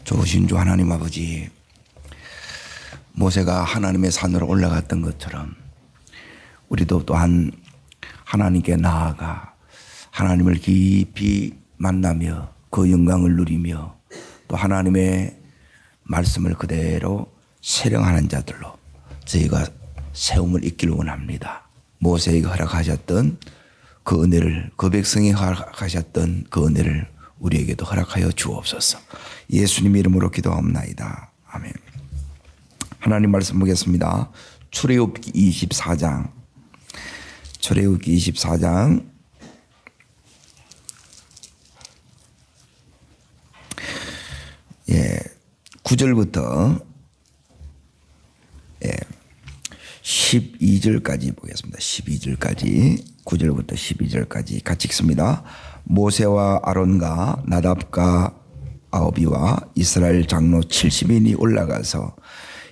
좋으신 주 하나님 아버지, 모세가 하나님의 산으로 올라갔던 것처럼 우리도 또한 하나님께 나아가 하나님을 깊이 만나며 그 영광을 누리며 또 하나님의 말씀을 그대로 실행하는 자들로 저희가 세움을 입기를 원합니다. 모세에게 허락하셨던 그 은혜를, 그 백성이 허락하셨던 그 은혜를 우리에게도 허락하여 주옵소서. 예수님 이름으로 기도합나이다. 아멘. 하나님 말씀 보겠습니다. 출애굽기 24장. 출애굽기 24장 9절부터 12절까지 보겠습니다. 12절까지 9절부터 12절까지 같이 읽습니다. 모세와 아론과 나답과 아비와 이스라엘 장로 70인이 올라가서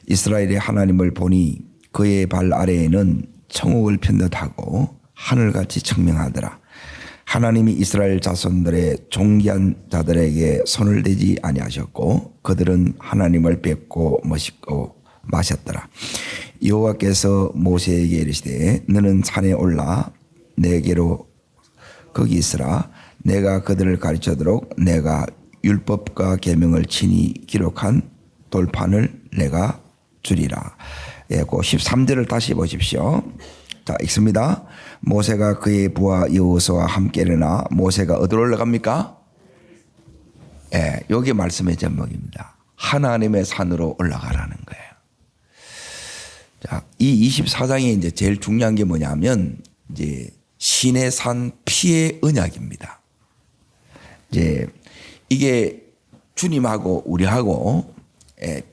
이스라엘의 하나님을 보니 그의 발 아래에는 청옥을 편 듯하고 하늘같이 청명하더라. 하나님이 이스라엘 자손들의 존귀한 자들에게 손을 대지 아니하셨고 그들은 하나님을 뵙고 멋있고 마셨더라. 여호와께서 모세에게 이르시되 너는 산에 올라 내게로 거기 있으라. 내가 그들을 가르쳐도록 내가 율법과 계명을 친히 기록한 돌판을 내가 주리라. 그 13절을 다시 보십시오. 자, 읽습니다. 모세가 그의 부하 여호수아와 함께 일어나 모세가 어디로 올라갑니까? 여기 말씀의 제목입니다. 하나님의 산으로 올라가라는 거예요. 자, 이 24장에 이제 제일 중요한 게 뭐냐면 이제 신의 산 피의 언약입니다. 이제 이게 주님하고 우리하고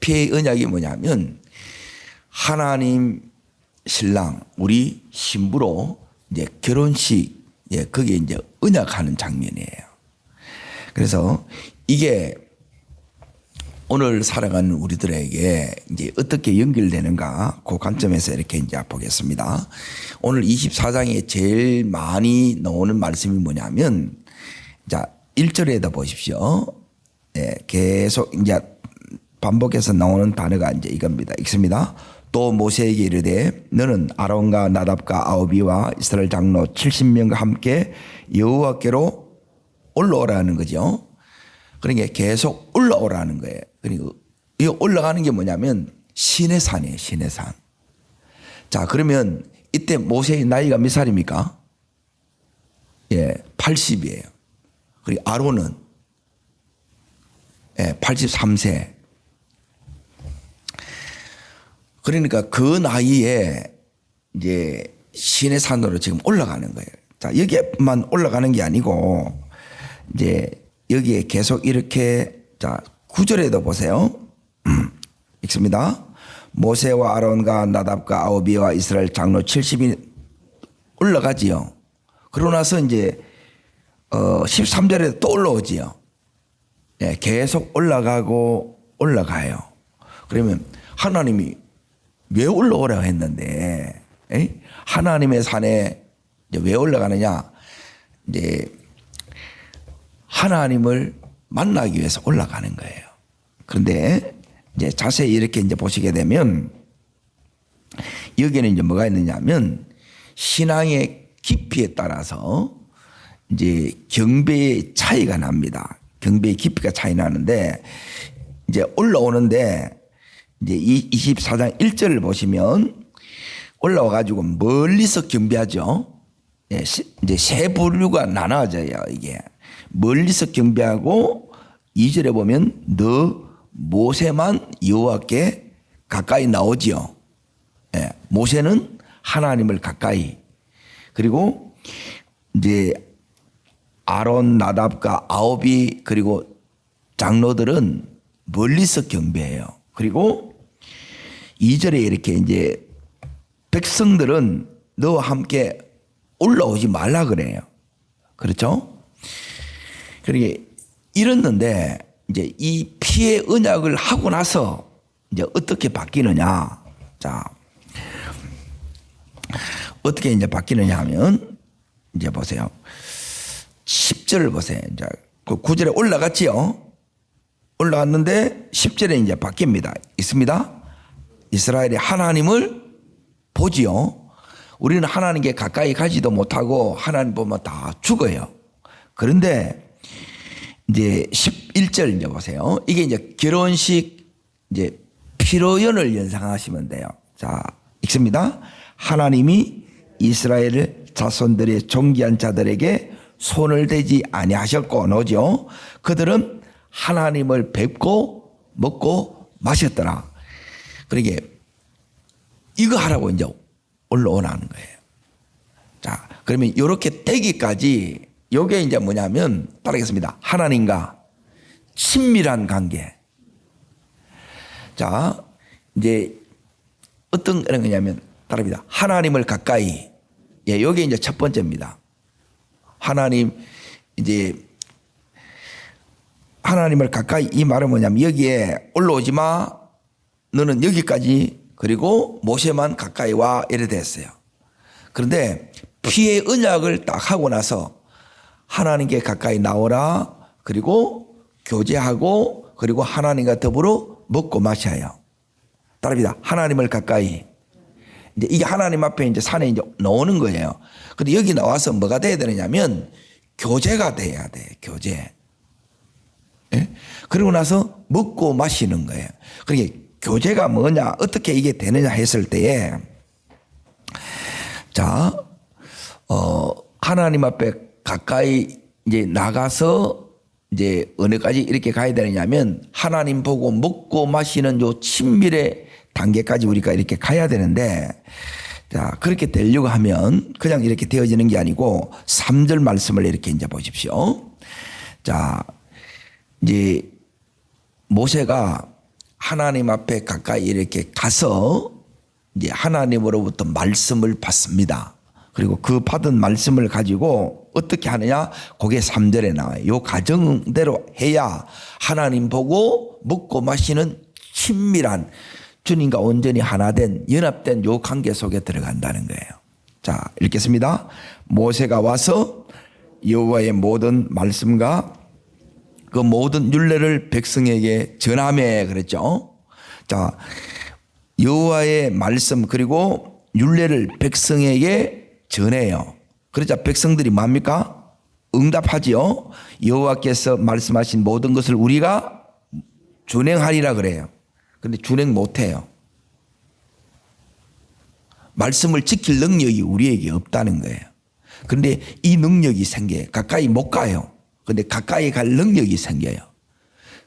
피의 언약이 뭐냐면 하나님 신랑 우리 신부로 이제 결혼식 거기에 이제 언약하는 장면이에요. 그래서 이게 오늘 살아가는 우리들에게 이제 어떻게 연결되는가 그 관점에서 이렇게 이제 보겠습니다. 오늘 24장에 제일 많이 나오는 말씀이 뭐냐면 자 1절에다 보십시오. 계속 이제 반복해서 나오는 단어가 이제 이겁니다. 읽습니다. 또 모세에게 이르되 너는 아론과 나답과 아비와 이스라엘 장로 70명과 함께 여호와께로 올라오라는 거죠. 그러니까 계속 올라오라는 거예요. 그리고 이 올라가는 게 뭐냐면 신의 산이에요. 신의 산. 자, 그러면 이때 모세의 나이가 몇 살입니까? 80이에요. 그리고 아론은 83세. 그러니까 그 나이에 이제 신의 산으로 지금 올라가는 거예요. 자, 여기에만 올라가는 게 아니고 이제 여기에 계속 이렇게 자 9절에도 보세요. 읽습니다. 모세와 아론과 나답과 아비와 이스라엘 장로 70이 올라가지요. 그러고 나서 이제 13절에 또 올라오지요. 계속 올라가고 올라가요. 그러면 하나님이 왜 올라오라고 했는데 하나님의 산에 이제 왜 올라가느냐? 이제 하나님을 만나기 위해서 올라가는 거예요. 그런데 이제 자세히 이렇게 이제 보시게 되면 여기는 이제 뭐가 있느냐면 신앙의 깊이에 따라서 이제 경배의 차이가 납니다. 경배의 깊이가 차이 나는데 이제 올라오는데 이제 24장 1절을 보시면 올라와 가지고 멀리서 경배하죠. 이제 세 부류가 나눠져요. 이게 멀리서 경배하고 2절에 보면 너 모세만 여호와께 가까이 나오지요. 모세는 하나님을 가까이. 그리고 이제 아론, 나답과 아홉이 그리고 장로들은 멀리서 경배해요. 그리고 2절에 이렇게 이제 백성들은 너와 함께 올라오지 말라 그래요. 그렇죠? 그러게 이랬는데 이제 이 피의 언약을 하고 나서 이제 어떻게 바뀌느냐? 자, 어떻게 이제 바뀌느냐 하면 이제 보세요. 10절을 보세요. 이제 그 9절에 올라갔지요. 올라왔는데 10절에 이제 바뀝니다. 있습니다. 이스라엘이 하나님을 보지요. 우리는 하나님께 가까이 가지도 못하고 하나님 보면 다 죽어요. 그런데 이제 11절 이제 보세요. 이게 이제 결혼식 이제 피로연을 연상하시면 돼요. 자, 읽습니다. 하나님이 이스라엘 자손들의 존귀한 자들에게 손을 대지 아니하셨고 노죠. 그들은 하나님을 뵙고 먹고 마셨더라. 그러게 이거 하라고 이제 올라오라는 거예요. 자, 그러면 이렇게 되기까지 요게 이제 뭐냐면 따르겠습니다. 하나님과 친밀한 관계. 자, 이제 어떤 그런 거냐면 따릅니다. 하나님을 가까이. 예, 요게 이제 첫 번째입니다. 하나님 이제 하나님을 가까이 이 말은 뭐냐면 여기에 올라오지 마. 너는 여기까지 그리고 모세만 가까이 와 이래 됐어요. 그런데 피의 언약을 딱 하고 나서 하나님께 가까이 나오라 그리고 교제하고 그리고 하나님과 더불어 먹고 마셔요. 따릅니다. 하나님을 가까이. 이제 이게 하나님 앞에 이제 산에 이제 나오는 거예요. 근데 여기 나와서 뭐가 돼야 되느냐면 교제가 돼야 돼. 교제. 예? 그러고 나서 먹고 마시는 거예요. 그러니까 교제가 뭐냐, 어떻게 이게 되느냐 했을 때에 자, 하나님 앞에 가까이 이제 나가서 이제 어느까지 이렇게 가야 되느냐면 하나님 보고 먹고 마시는 요 친밀의 단계까지 우리가 이렇게 가야 되는데 자, 그렇게 되려고 하면 그냥 이렇게 되어지는 게 아니고 3절 말씀을 이렇게 이제 보십시오. 자, 이제 모세가 하나님 앞에 가까이 이렇게 가서 이제 하나님으로부터 말씀을 받습니다. 그리고 그 받은 말씀을 가지고 어떻게 하느냐? 그게 3절에 나와요. 요 과정대로 해야 하나님 보고 먹고 마시는 친밀한 주님과 온전히 하나 된 연합된 요 관계 속에 들어간다는 거예요. 자, 읽겠습니다. 모세가 와서 여호와의 모든 말씀과 그 모든 율례를 백성에게 전하매 그랬죠. 자, 여호와의 말씀 그리고 율례를 백성에게 전해요. 그러자 백성들이 뭡니까? 응답하지요. 여호와께서 말씀하신 모든 것을 우리가 준행하리라 그래요. 근데 준행 못해요. 말씀을 지킬 능력이 우리에게 없다는 거예요. 그런데 이 능력이 생겨요. 가까이 못 가요. 근데 가까이 갈 능력이 생겨요.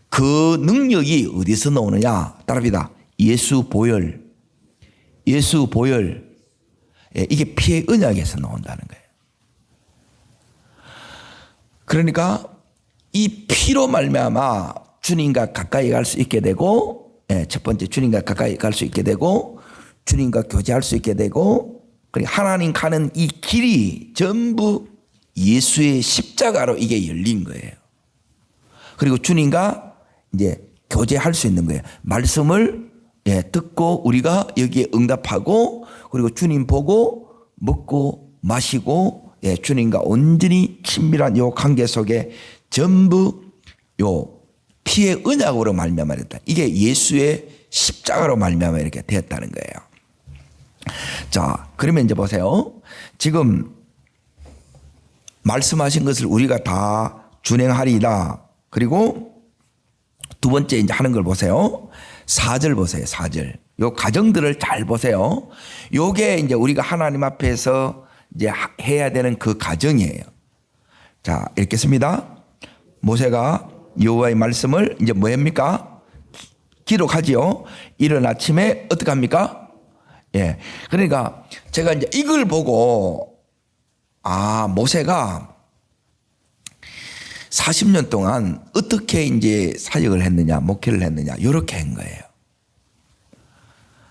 그 능력이 어디서 나오느냐? 따라합니다. 예수 보혈. 예수 보혈. 예, 이게 피의 언약에서 나온다는 거예요. 그러니까 이 피로 말미암아 주님과 가까이 갈 수 있게 되고, 예, 첫 번째 주님과 가까이 갈 수 있게 되고, 주님과 교제할 수 있게 되고, 그리고 하나님 가는 이 길이 전부 예수의 십자가로 이게 열린 거예요. 그리고 주님과 이제 교제할 수 있는 거예요. 말씀을 예, 듣고 우리가 여기에 응답하고 그리고 주님 보고 먹고 마시고 예, 주님과 온전히 친밀한 요 관계 속에 전부 요 피의 언약으로 말미암아 됐다. 이게 예수의 십자가로 말미암아 이렇게 되었다는 거예요. 자, 그러면 이제 보세요. 지금 말씀하신 것을 우리가 다 준행하리이다. 그리고 두 번째 이제 하는 걸 보세요. 4절 보세요. 4절. 요 과정들을 잘 보세요. 요게 이제 우리가 하나님 앞에서 이제 해야 되는 그 과정이에요. 자, 읽겠습니다. 모세가 여호와의 말씀을 이제 뭐 합니까? 기록하지요. 이른 아침에 어떻게 합니까? 예. 그러니까 제가 이제 이걸 보고 모세가 40년 동안 어떻게 이제 사역을 했느냐, 목회를 했느냐, 이렇게 한 거예요.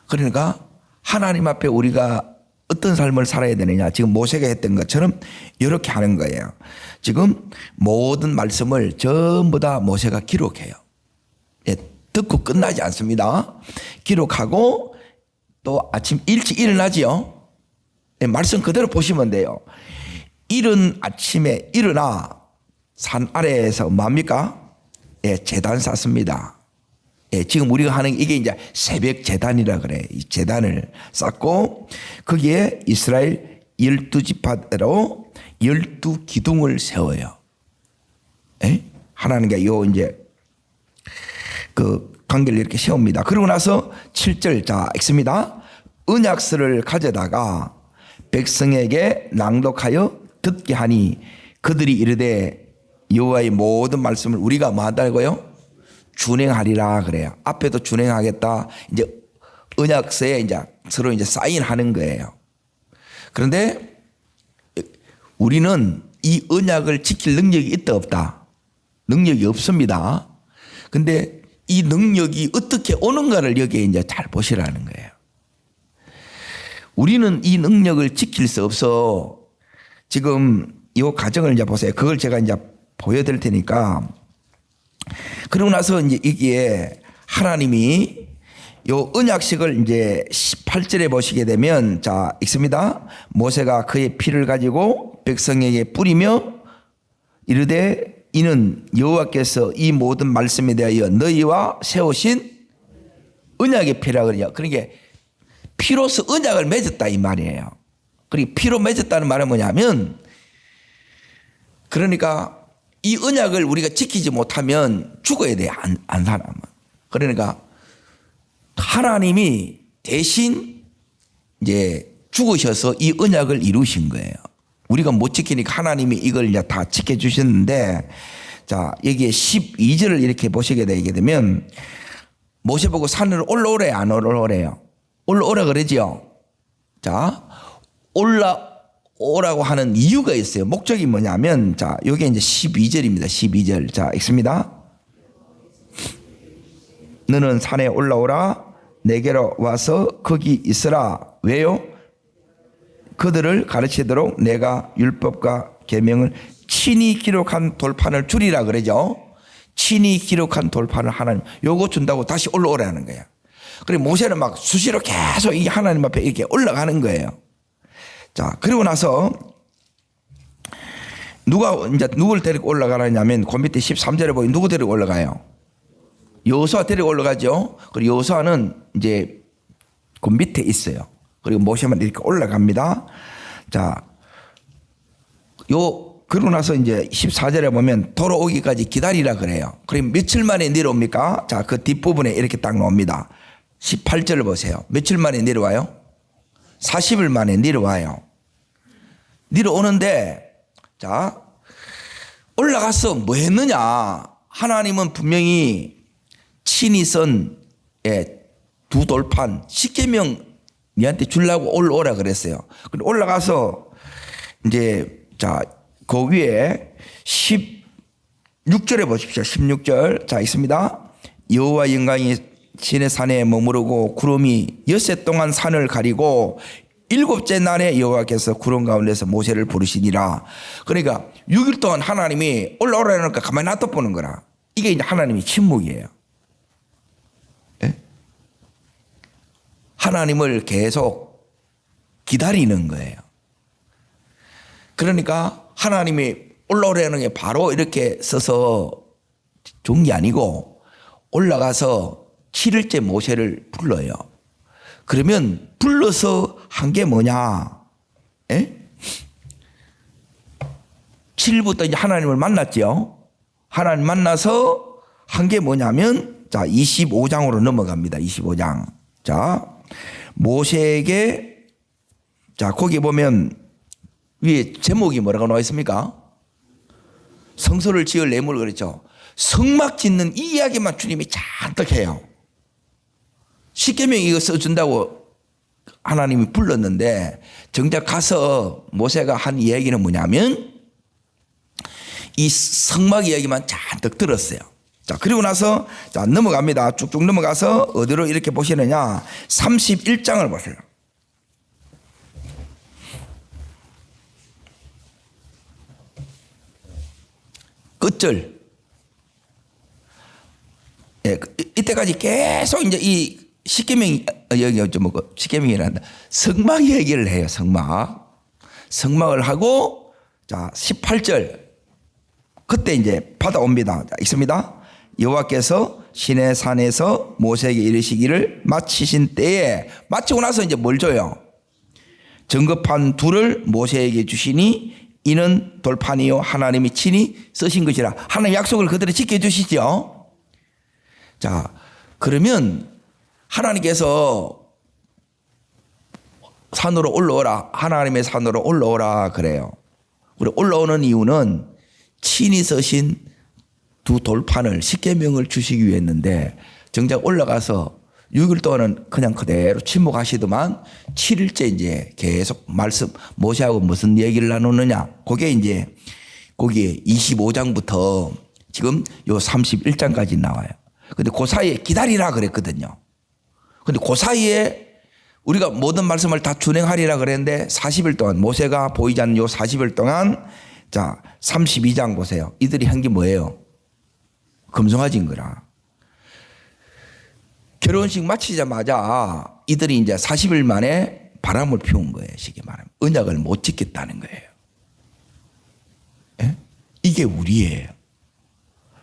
그러니까 하나님 앞에 우리가 어떤 삶을 살아야 되느냐, 지금 모세가 했던 것처럼 이렇게 하는 거예요. 지금 모든 말씀을 전부 다 모세가 기록해요. 예, 듣고 끝나지 않습니다. 기록하고 또 아침 일찍 일어나지요. 예, 말씀 그대로 보시면 돼요. 이른 아침에 일어나 산 아래에서 뭡니까? 예, 제단 쌓습니다. 예, 지금 우리가 하는 이게 이제 새벽 제단이라 그래. 이 제단을 쌓고 거기에 이스라엘 12지파대로 12기둥을 세워요. 예? 하나님께 요 이제 그 관계를 이렇게 세웁니다. 그러고 나서 7절 자 읽습니다. 언약서를 가져다가 백성에게 낭독하여 듣게 하니 그들이 이르되 여호와의 모든 말씀을 우리가 뭐 한다고요? 준행하리라 그래요. 앞에도 준행하겠다. 이제 언약서에 이제 서로 이제 사인하는 거예요. 그런데 우리는 이 언약을 지킬 능력이 있다 없다? 능력이 없습니다. 근데 이 능력이 어떻게 오는가를 여기에 이제 잘 보시라는 거예요. 우리는 이 능력을 지킬 수 없어. 지금 이 가정을 이제 보세요. 그걸 제가 이제 보여드릴 테니까. 그러고 나서 이제 이게 하나님이 요 언약식을 이제 18절에 보시게 되면 자, 읽습니다. 모세가 그의 피를 가지고 백성에게 뿌리며 이르되 이는 여호와께서 이 모든 말씀에 대하여 너희와 세우신 언약의 피라 그래요. 그러니까 피로서 언약을 맺었다 이 말이에요. 그리고 피로 맺었다는 말은 뭐냐면 그러니까 이 언약을 우리가 지키지 못하면 죽어야 돼. 안 사람은. 그러니까 하나님이 대신 이제 죽으셔서 이 언약을 이루신 거예요. 우리가 못 지키니까 하나님이 이걸 이제 다 지켜주셨는데 자, 여기에 12절을 이렇게 보시게 되게 되면 모세 보고 산으로 올라오래요? 안 올라오래요? 올라오라 그러죠? 자, 올라오라고 하는 이유가 있어요. 목적이 뭐냐면 자, 여기 이제 12절입니다. 12절. 자, 읽습니다. 너는 산에 올라오라 내게로 와서 거기 있으라. 왜요? 그들을 가르치도록 내가 율법과 계명을 친히 기록한 돌판을 주리라 그러죠. 친히 기록한 돌판을 하나님 요거 준다고 다시 올라오라는 거예요. 그리고 모세는 막 수시로 계속 이 하나님 앞에 이렇게 올라가는 거예요. 자, 그리고 나서 누굴 데리고 올라가느냐면 그 밑에 13절에 보니 누구 데리고 올라가요? 여호수아 데리고 올라가죠. 그리고 여호수아는 이제 그 밑에 있어요. 그리고 모세만 이렇게 올라갑니다. 자, 그러고 나서 이제 14절에 보면 돌아오기까지 기다리라 그래요. 그럼 며칠 만에 내려옵니까? 자, 그 뒷부분에 이렇게 딱 나옵니다. 18절을 보세요. 며칠 만에 내려와요? 40일 만에 내려와요. 내려오는데 자, 올라가서 뭐 했느냐? 하나님은 분명히 친히 쓴 두 돌판 10계명 니한테 주려고 올라오라 그랬어요. 근데 올라가서 이제 자, 그 위에 16절에 보십시오. 16절. 자, 있습니다. 여호와 영광이 시내 산에 머무르고 구름이 엿새 동안 산을 가리고 일곱째 날에 여호와께서 구름 가운데서 모세를 부르시니라. 그러니까 6일 동안 하나님이 올라오라니까 가만히 놔둬보는 거라. 이게 이제 하나님의 침묵이에요. 네? 하나님을 계속 기다리는 거예요. 그러니까 하나님이 올라오라는 게 바로 이렇게 서서 좋은 게 아니고 올라가서 7일째 모세를 불러요. 그러면 불러서 한 게 뭐냐? 7일부터 이제 하나님을 만났죠. 하나님 만나서 한 게 뭐냐면 자, 25장으로 넘어갑니다. 25장. 자, 모세에게 자, 거기 보면 위에 제목이 뭐라고 나와 있습니까? 성소를 지을 예물 그랬죠. 성막 짓는 이 이야기만 주님이 잔뜩 해요. 십계명 이거 써준다고 하나님이 불렀는데 정작 가서 모세가 한 이야기는 뭐냐면 이 성막 이야기만 잔뜩 들었어요. 자, 그리고 나서 자, 넘어갑니다. 쭉쭉 넘어가서 어디로 이렇게 보시느냐? 31장을 보세요. 끝절. 예, 이때까지 계속 이제 이 십계명이 여기 좀 뭐 십계명이란다. 성막 얘기를 해요. 성막을 하고 자 18절 그때 이제 받아옵니다. 자, 있습니다. 여호와께서 시내 산에서 모세에게 이르시기를 마치신 때에, 마치고 나서 이제 뭘 줘요? 정금판 둘을 모세에게 주시니 이는 돌판이요 하나님이 친히 쓰신 것이라. 하나님 약속을 그대로 지켜주시죠. 자, 그러면 하나님께서 산으로 올라오라, 하나님의 산으로 올라오라 그래요. 우리 올라오는 이유는 친히 쓰신 두 돌판을 십계명을 주시기 위했는데, 정작 올라가서 6일 동안은 그냥 그대로 침묵하시더만 7일째 이제 계속 말씀, 모세하고 무슨 얘기를 나누느냐. 그게 이제 거기에 25장부터 지금 요 31장까지 나와요. 근데 그 사이에 기다리라 그랬거든요. 근데 그 사이에 우리가 모든 말씀을 다 준행하리라 그랬는데 40일 동안, 모세가 보이지 않는 요 40일 동안, 자 32장 보세요. 이들이 한 게 뭐예요? 금송아지인 거라. 결혼식 마치자마자 이들이 이제 40일 만에 바람을 피운 거예요. 쉽게 말하면 언약을 못 지켰다는 거예요. 예? 이게 우리예요.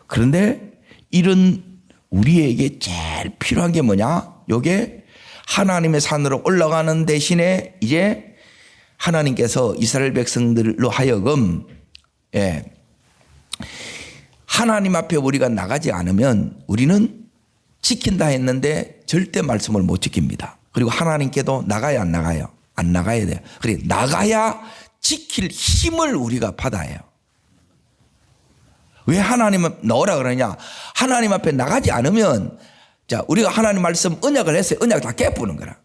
그런데 이런 우리에게 제일 필요한 게 뭐냐? 요게 하나님의 산으로 올라가는 대신에 이제 하나님께서 이스라엘 백성들로 하여금, 예, 하나님 앞에 우리가 나가지 않으면 우리는 지킨다 했는데 절대 말씀을 못 지킵니다. 그리고 하나님께도 나가야 안 나가요? 안 나가야 돼요. 그래, 나가야 지킬 힘을 우리가 받아요. 왜 하나님은 나오라 그러냐? 하나님 앞에 나가지 않으면, 자, 우리가 하나님 말씀 언약을 했어요. 언약 다 깨부는 거라.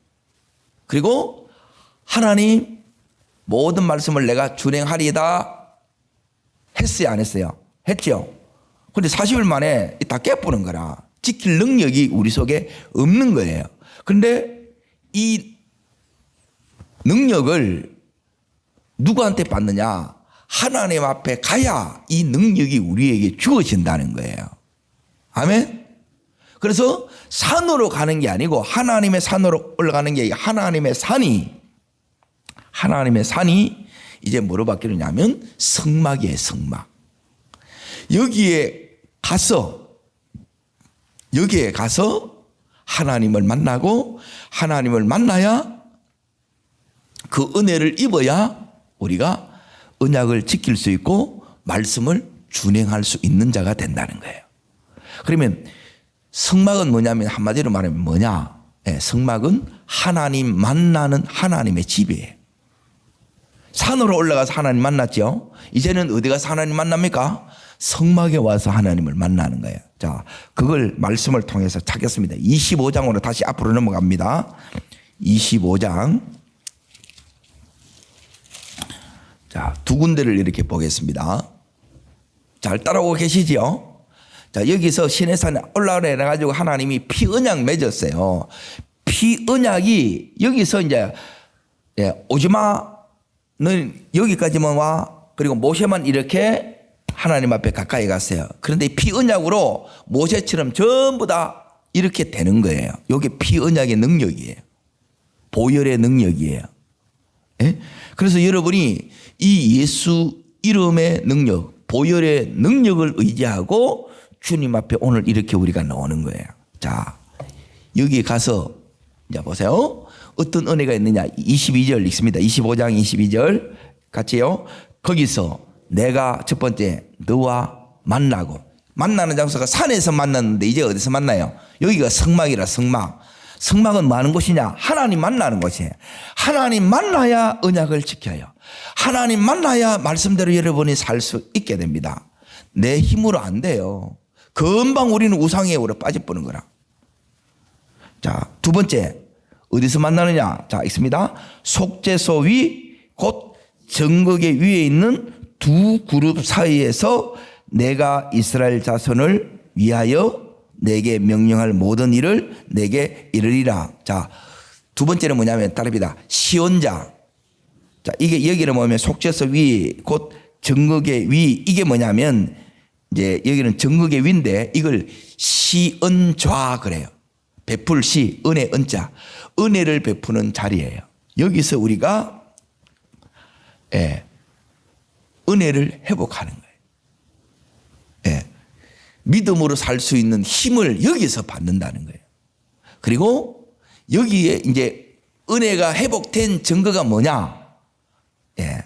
그리고 하나님 모든 말씀을 내가 준행하리다 했어요, 안 했어요? 했죠. 근데 40일 만에 다 깨부는 거라. 지킬 능력이 우리 속에 없는 거예요. 그런데 이 능력을 누구한테 받느냐? 하나님 앞에 가야 이 능력이 우리에게 주어진다는 거예요. 아멘? 그래서 산으로 가는 게 아니고 하나님의 산으로 올라가는 게 아니고 하나님의 산이 이제 뭐로 바뀌느냐면 성막이에요, 성막. 여기에 가서 하나님을 만나고, 하나님을 만나야 그 은혜를 입어야 우리가 언약을 지킬 수 있고 말씀을 준행할 수 있는 자가 된다는 거예요. 그러면 성막은 뭐냐면, 한마디로 말하면 뭐냐? 네, 성막은 하나님 만나는 하나님의 집이에요. 산으로 올라가서 하나님 만났죠. 이제는 어디 가서 하나님 만납니까? 성막에 와서 하나님을 만나는 거예요. 자, 그걸 말씀을 통해서 찾겠습니다. 25장으로 다시 앞으로 넘어갑니다. 25장. 자, 두 군데를 이렇게 보겠습니다. 잘 따라오고 계시지요? 자, 여기서 시내산에 올라오래 해가지고 하나님이 피언약 맺었어요. 피언약이 여기서 이제, 오지마, 는 여기까지만 와. 그리고 모세만 이렇게 하나님 앞에 가까이 갔어요. 그런데 피언약으로 모세처럼 전부 다 이렇게 되는 거예요. 이게 피언약의 능력이에요. 보혈의 능력이에요. 예? 그래서 여러분이 이 예수 이름의 능력, 보혈의 능력을 의지하고 주님 앞에 오늘 이렇게 우리가 나오는 거예요. 자, 여기 가서 이제 보세요. 어떤 은혜가 있느냐? 22절 읽습니다. 25장 22절 같이요. 거기서 내가 첫 번째 너와 만나고, 만나는 장소가 산에서 만났는데 이제 어디서 만나요? 여기가 성막이라. 성막은 뭐 하는 곳이냐? 하나님 만나는 곳이에요. 하나님 만나야 언약을 지켜요. 하나님 만나야 말씀대로 여러분이 살 수 있게 됩니다. 내 힘으로 안 돼요. 금방 우리는 우상의 오래 빠져버리는 거라. 자, 두 번째 어디서 만나느냐? 자, 있습니다. 속죄소 위, 곧 정극의 위에 있는 두 그룹 사이에서 내가 이스라엘 자손을 위하여 내게 명령할 모든 일을 내게 이르리라. 자, 두 번째는 뭐냐면 따릅니다. 시온자. 자, 이게 여기는 뭐냐면 속죄소 위, 곧 정극의 위. 이게 뭐냐면 이제 여기는 정극의 위인데 이걸 시은좌 그래요. 베풀 시, 은혜 은자. 은혜를 베푸는 자리예요. 여기서 우리가 은혜를 회복하는 거예요. 믿음으로 살 수 있는 힘을 여기서 받는다는 거예요. 그리고 여기에 이제 은혜가 회복된 증거가 뭐냐? 예.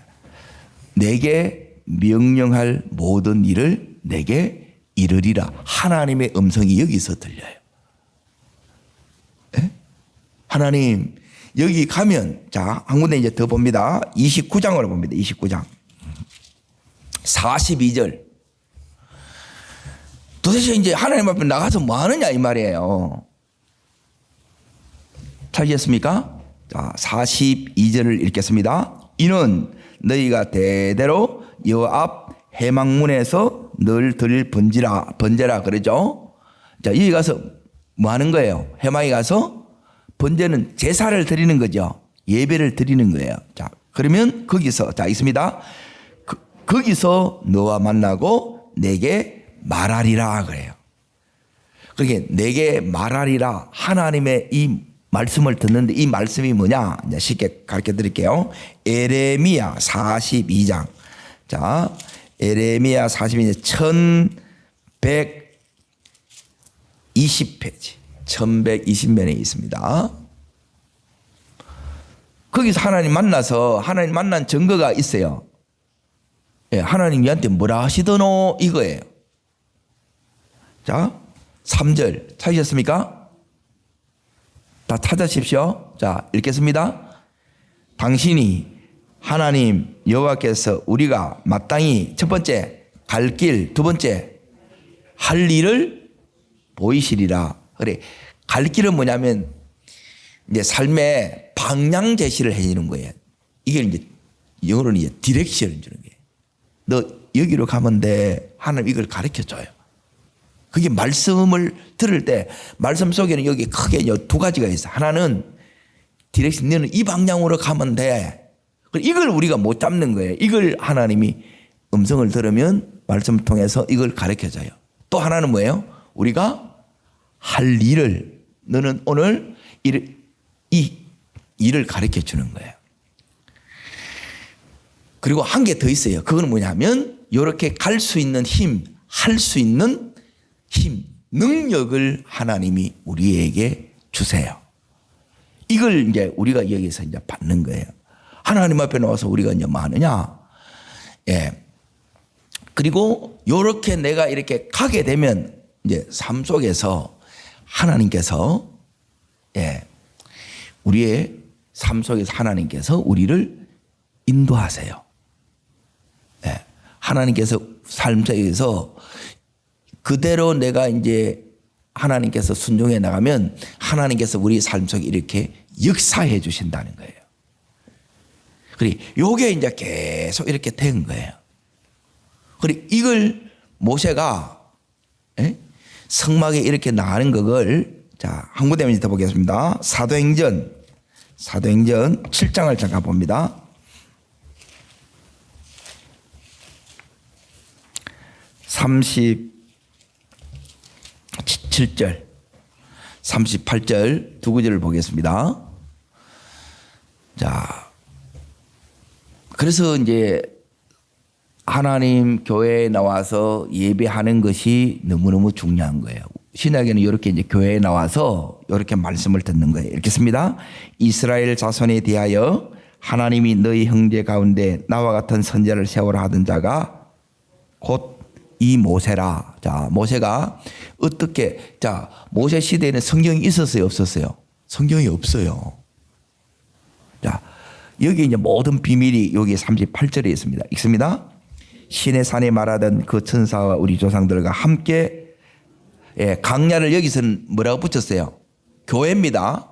내게 명령할 모든 일을 내게 이르리라. 하나님의 음성이 여기서 들려요. 예? 하나님, 여기 가면, 자, 한 군데 이제 더 봅니다. 29장으로 봅니다. 29장. 42절. 도대체 이제 하나님 앞에 나가서 뭐 하느냐 이 말이에요. 찾으셨습니까? 자, 42절을 읽겠습니다. 이는 너희가 대대로 여호와 앞 회막문에서 늘 드릴 번제라 그러죠. 자, 여기 가서 뭐 하는 거예요? 회막에 가서 번제는 제사를 드리는 거죠. 예배를 드리는 거예요. 자, 그러면 거기서 자 있습니다. 거기서 너와 만나고 내게 말하리라 그래요. 그러니까 내게 말하리라. 하나님의 이 말씀을 듣는데 이 말씀이 뭐냐? 이제 쉽게 가르쳐 드릴게요. 에레미야 42장. 자, 에레미야 42장 1120페이지. 1120면에 있습니다. 거기서 하나님 만나서 하나님 만난 증거가 있어요. 예, 하나님이한테 뭐라 하시더노 이거예요. 자, 3절 찾으셨습니까? 다 찾으십시오. 자, 읽겠습니다. 당신이 하나님 여호와께서 우리가 마땅히 첫 번째 갈 길, 두 번째 할 일을 보이시리라. 그래, 갈 길은 뭐냐면 이제 삶의 방향 제시를 해주는 거예요. 이게 이제 영어로는 이제 디렉션을 주는 거예요. 너 여기로 가면 돼. 하나님 이걸 가르쳐 줘요. 그게 말씀을 들을 때 말씀 속에는 여기 크게 두 가지가 있어. 하나는 디렉션, 너는 이 방향으로 가면 돼. 이걸 우리가 못 잡는 거예요. 이걸 하나님이 음성을 들으면 말씀을 통해서 이걸 가르쳐 줘요. 또 하나는 뭐예요? 우리가 할 일을, 너는 오늘 이 일을 가르쳐 주는 거예요. 그리고 한 개 더 있어요. 그건 뭐냐면 이렇게 갈 수 있는 힘, 할 수 있는 힘, 능력을 하나님이 우리에게 주세요. 이걸 이제 우리가 여기서 이제 받는 거예요. 하나님 앞에 나와서 우리가 이제 뭐 하느냐? 예. 그리고 이렇게 내가 이렇게 가게 되면 이제 삶 속에서 하나님께서 예. 우리의 삶 속에서 하나님께서 우리를 인도하세요. 예. 하나님께서 삶 속에서 그대로 내가 이제 하나님께서 순종해 나가면 하나님께서 우리 삶 속에 이렇게 역사해 주신다는 거예요. 그리고 요게 이제 계속 이렇게 된 거예요. 그리고 이걸 모세가 예? 성막에 이렇게 나가는 그걸 자, 한 군데 더 보겠습니다. 사도행전 7장을 잠깐 봅니다. 37절, 38절 두 구절을 보겠습니다. 자, 그래서 이제 하나님 교회에 나와서 예배하는 것이 너무너무 중요한 거예요. 신약에는 이렇게 이제 교회에 나와서 이렇게 말씀을 듣는 거예요. 읽겠습니다. 이스라엘 자손에 대하여 하나님이 너희 형제 가운데 나와 같은 선지자를 세우라 하던 자가 곧 이 모세라. 자, 모세가 어떻게, 자, 모세 시대에는 성경이 있었어요? 없었어요? 성경이 없어요. 자, 여기 이제 모든 비밀이 여기 38절에 있습니다. 읽습니다. 신의 산에 말하던 그 천사와 우리 조상들과 함께 예, 강야를 여기서는 뭐라고 붙였어요? 교회입니다.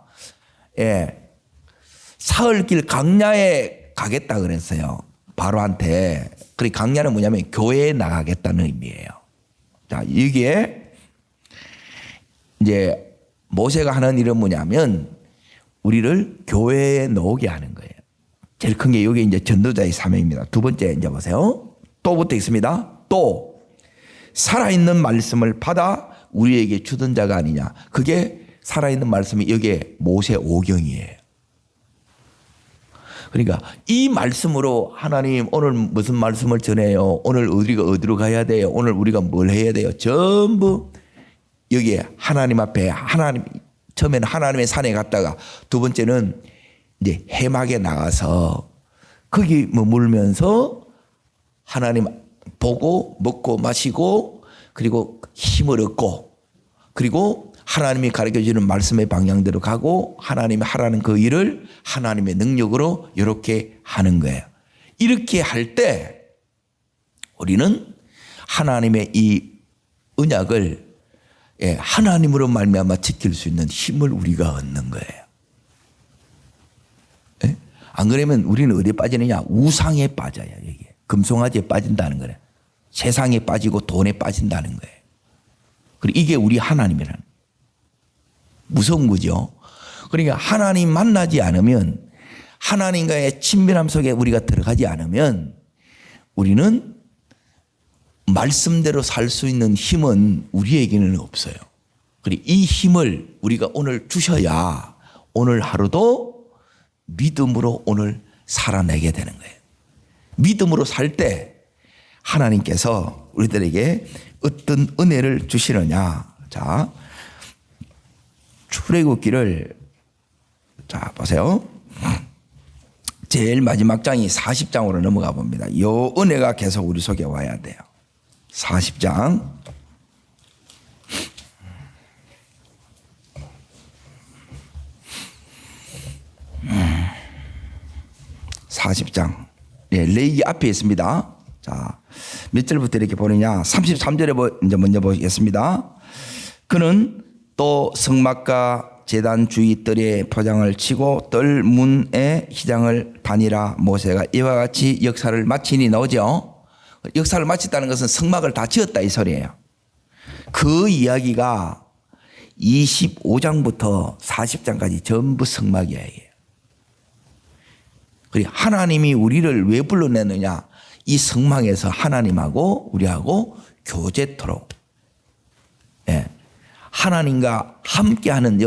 예, 사흘길 강야에 가겠다 그랬어요. 바로한테. 그리고 강야는 뭐냐면 교회에 나가겠다는 의미예요. 자, 여기에 이제 모세가 하는 일은 뭐냐면 우리를 교회에 놓게 하는 거예요. 제일 큰 게 여기 이제 전도자의 사명입니다. 두 번째 이제 보세요. 또부터 있습니다. 또 살아있는 말씀을 받아 우리에게 주던 자가 아니냐. 그게 살아있는 말씀이 여기에 모세 오경이에요. 그러니까 이 말씀으로 하나님 오늘 무슨 말씀을 전해요? 오늘 우리가 어디로 가야 돼요? 오늘 우리가 뭘 해야 돼요? 전부 여기에 하나님 앞에 처음에는 하나님의 산에 갔다가 두 번째는 이제 해막에 나가서 거기 머물면서 하나님 보고 먹고 마시고 그리고 힘을 얻고 그리고 하나님이 가르쳐주는 말씀의 방향대로 가고 하나님이 하라는 그 일을 하나님의 능력으로 이렇게 하는 거예요. 이렇게 할 때 우리는 하나님의 이 언약을 하나님으로 말미암아 지킬 수 있는 힘을 우리가 얻는 거예요. 안 그러면 우리는 어디에 빠지느냐? 우상에 빠져요. 이게 금송아지에 빠진다는 거예요. 세상에 빠지고 돈에 빠진다는 거예요. 그리고 이게 우리 하나님이라는 무서운 거죠. 그러니까 하나님 만나지 않으면 하나님과의 친밀함 속에 우리가 들어가지 않으면 우리는 말씀대로 살 수 있는 힘은 우리에게는 없어요. 그리고 이 힘을 우리가 오늘 주셔야 오늘 하루도 믿음으로 오늘 살아내게 되는 거예요. 믿음으로 살 때 하나님께서 우리들에게 어떤 은혜를 주시느냐. 자, 출애굽기를 자 보세요. 제일 마지막 장이 40장으로 넘어가 봅니다. 이 은혜가 계속 우리 속에 와야 돼요. 40장. 40장. 예, 레이기 앞에 있습니다. 자, 몇 절부터 이렇게 보느냐. 33절에 먼저 보겠습니다. 그는 또 성막과 제단 주위 뜰에 포장을 치고 뜰 문에 휘장을 다니라. 모세가 이와 같이 역사를 마치니 나오죠. 역사를 마쳤다는 것은 성막을 다 지었다 이 소리예요. 그 이야기가 25장부터 40장까지 전부 성막 이야기예요. 그리고 하나님이 우리를 왜 불러내느냐. 이 성막에서 하나님하고 우리하고 교제토록 하나님과 함께하는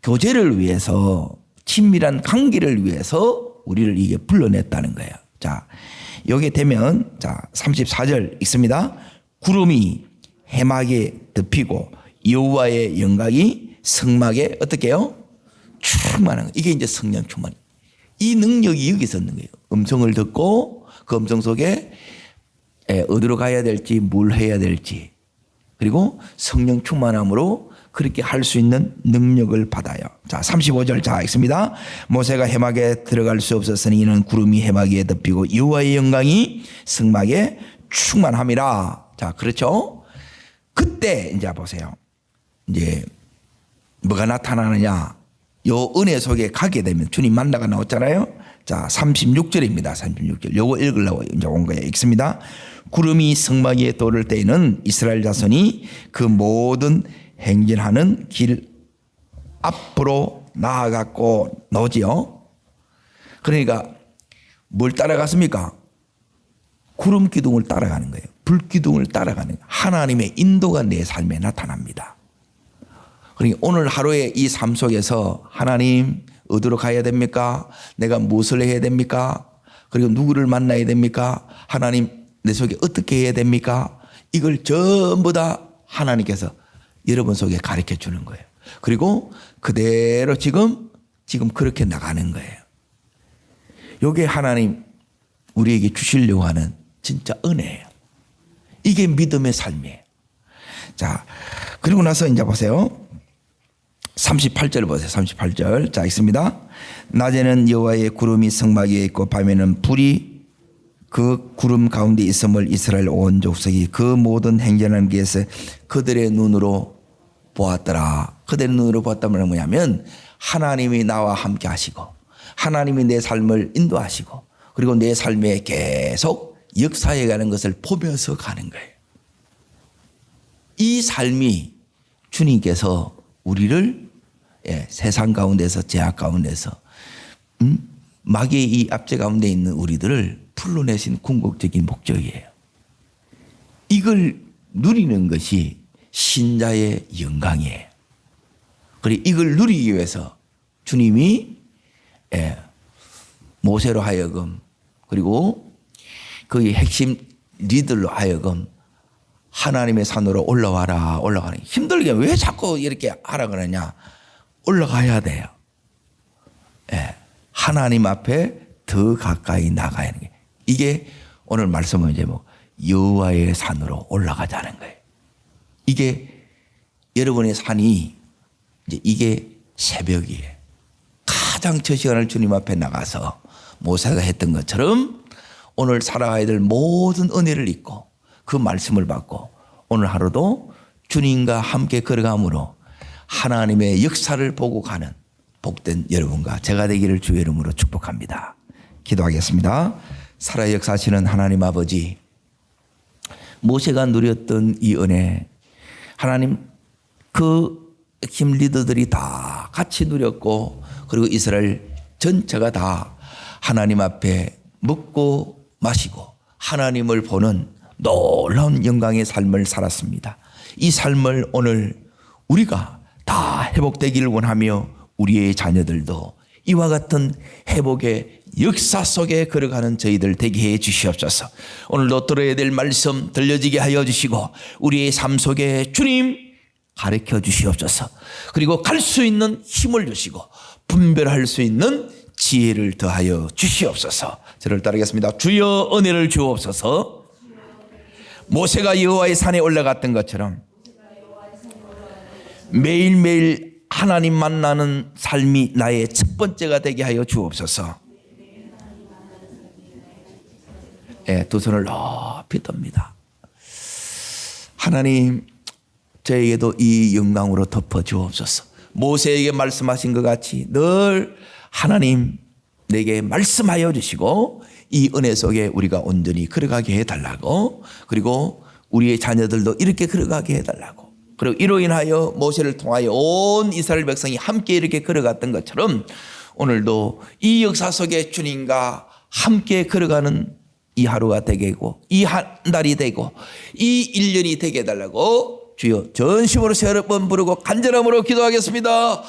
교제를 위해서 친밀한 관계를 위해서 우리를 이게 불러냈다는 거예요. 자, 여기 되면 자 34절 읽습니다. 구름이 해막에 덮이고 여호와의 영광이 성막에 어떻게 해요? 충만한 거. 이게 이제 성령 충만. 이 능력이 여기서 있는 거예요. 음성을 듣고 그 음성 속에 어디로 가야 될지 뭘 해야 될지 그리고 성령 충만함으로 그렇게 할 수 있는 능력을 받아요. 자, 35절 자 읽습니다. 모세가 해막에 들어갈 수 없었으니 이는 구름이 해막에 덮이고 여호와의 영광이 성막에 충만함이라. 자, 그렇죠? 그때 이제 보세요. 이제 뭐가 나타나느냐? 요 은혜 속에 가게 되면 주님 만나가 나왔잖아요. 자, 36절입니다. 36절. 요거 읽으려고 이제 온 거예요. 읽습니다. 구름이 성막 위에 떠오를 때에는 이스라엘 자손이 그 모든 행진하는 길 앞으로 나아갔고 나오지요. 그러니까 뭘 따라갔습니까? 구름 기둥을 따라가는 거예요. 불 기둥을 따라가는 거예요. 하나님의 인도가 내 삶에 나타납니다. 그러니까 오늘 하루의 이 삶 속에서 하나님 어디로 가야 됩니까? 내가 무엇을 해야 됩니까? 그리고 누구를 만나야 됩니까? 하나님 내 속에 어떻게 해야 됩니까? 이걸 전부 다 하나님께서 여러분 속에 가르쳐 주는 거예요. 그리고 그대로 지금 그렇게 나가는 거예요. 이게 하나님 우리에게 주시려고 하는 진짜 은혜예요. 이게 믿음의 삶이에요. 자, 그리고 나서 이제 보세요. 38절 보세요. 38절. 자, 읽습니다. 낮에는 여호와의 구름이 성막 위에 있고 밤에는 불이 그 구름 가운데 있음을 이스라엘 온 족속이 그 모든 행전하는 길에서 그들의 눈으로 보았더라. 그들의 눈으로 보았다면 뭐냐면 하나님이 나와 함께 하시고 하나님이 내 삶을 인도하시고 그리고 내 삶에 계속 역사해 가는 것을 보면서 가는 거예요. 이 삶이 주님께서 우리를 세상 가운데서 제약 가운데서 마귀의 이 압제 가운데 있는 우리들을 풀어내신 궁극적인 목적이에요. 이걸 누리는 것이 신자의 영광이에요. 그리고 이걸 누리기 위해서 주님이 모세로 하여금 그리고 그의 핵심 리더로 하여금 하나님의 산으로 올라와라 올라가는 힘들게 왜 자꾸 이렇게 하라 그러냐. 올라가야 돼요. 예. 하나님 앞에 더 가까이 나가야 하는 게 이게 오늘 말씀은 이제 뭐 여호와의 산으로 올라가자는 거예요. 이게 여러분의 산이 이제 이게 새벽이에요. 가장 첫 시간을 주님 앞에 나가서 모세가 했던 것처럼 오늘 살아가야 될 모든 은혜를 잊고 그 말씀을 받고 오늘 하루도 주님과 함께 걸어감으로 하나님의 역사를 보고 가는 복된 여러분과 제가 되기를 주의 이름으로 축복합니다. 기도하겠습니다. 살아 역사하시는 하나님 아버지, 모세가 누렸던 이 은혜, 하나님 그 핵심 리더들이 다 같이 누렸고 그리고 이스라엘 전체가 다 하나님 앞에 먹고 마시고 하나님을 보는 놀라운 영광의 삶을 살았습니다. 이 삶을 오늘 우리가 다 회복되기를 원하며 우리의 자녀들도 이와 같은 회복의 역사 속에 걸어가는 저희들 되게 해 주시옵소서. 오늘도 들어야 될 말씀 들려지게 하여 주시고 우리의 삶 속에 주님 가르쳐 주시옵소서. 그리고 갈 수 있는 힘을 주시고 분별할 수 있는 지혜를 더하여 주시옵소서. 저를 따르겠습니다. 주여 은혜를 주옵소서. 모세가 여호와의 산에 올라갔던 것처럼 매일매일 하나님 만나는 삶이 나의 첫 번째가 되게 하여 주옵소서. 두 손을 높이 듭니다. 하나님 저에게도 이 영광으로 덮어 주옵소서. 모세에게 말씀하신 것 같이 늘 하나님 내게 말씀하여 주시고 이 은혜 속에 우리가 온전히 걸어가게 해달라고 그리고 우리의 자녀들도 이렇게 걸어가게 해달라고 그리고 이로 인하여 모세를 통하여 온 이스라엘 백성이 함께 이렇게 걸어갔던 것처럼 오늘도 이 역사 속에 주님과 함께 걸어가는 이 하루가 되게 하고 이 한 달이 되고 이 1년이 되게 해달라고 주여 전심으로 세 번 부르고 간절함으로 기도하겠습니다.